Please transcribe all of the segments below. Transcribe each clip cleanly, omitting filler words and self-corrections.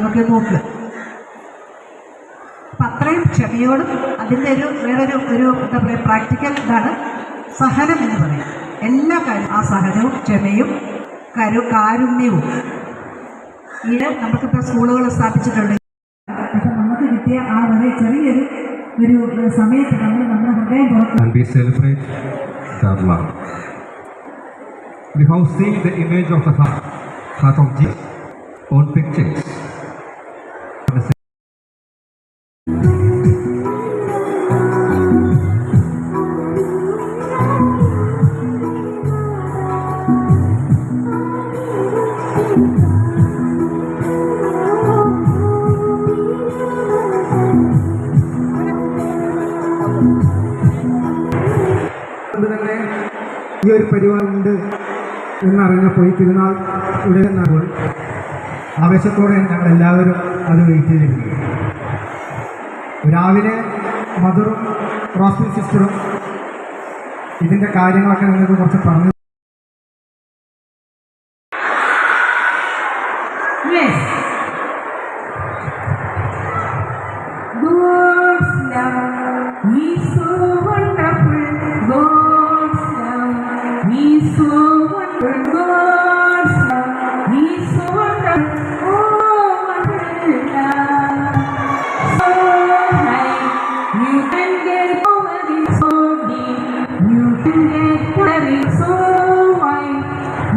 എന്നൊക്കെ നോക്കുക. അപ്പം അത്രയും ക്ഷമയോടും അതിൻ്റെ വേറൊരു എന്താ പറയുക പ്രാക്ടിക്കൽ ഇതാണ് സഹനം എന്ന് പറയും. എല്ലാ കാര്യവും ആ സഹനവും ക്ഷമയും കാരുണ്യവും ഇത് നമുക്കിപ്പോൾ സ്കൂളുകൾ സ്ഥാപിച്ചിട്ടുണ്ട്. അപ്പം നമുക്ക് കിട്ടിയ ആ വളരെ ചെറിയൊരു സമയത്ത് നമ്മൾ നമ്മുടെ ഹൃദയം തുറക്കും. We have seen the image of the heart of Jesus on pictures. ഈ ഒരു പരിപാടിയുണ്ട് എന്നറിഞ്ഞപ്പോൾ ഈ തിരുനാൾ ഉടനെന്നപ്പോൾ ആവേശത്തോടെ ഞങ്ങളെല്ലാവരും അത് വെയിറ്റ് ചെയ്തിരുന്നു. രാവിലെ മദറും റോസ്മിൻ സിസ്റ്ററും ഇതിൻ്റെ കാര്യങ്ങളൊക്കെ നിങ്ങൾക്ക് കുറച്ച് പറഞ്ഞു.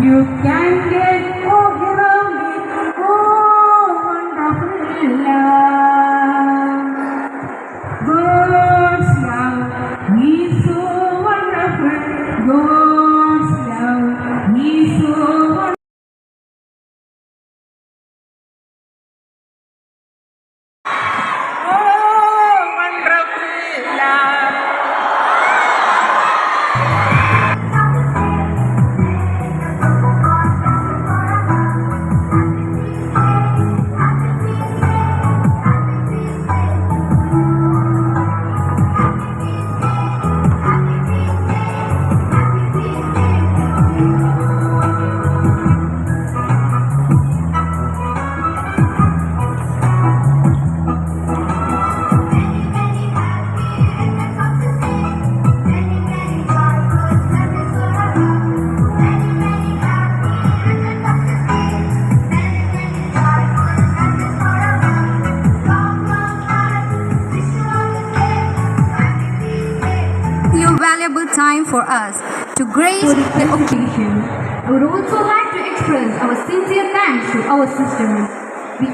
You can get overwhelmed with wonderful love. God's love is so wonderful. God's love is so wonderful. Valuable time for us to grace the occasion. I would also like to express our sincere thanks to our sisters. We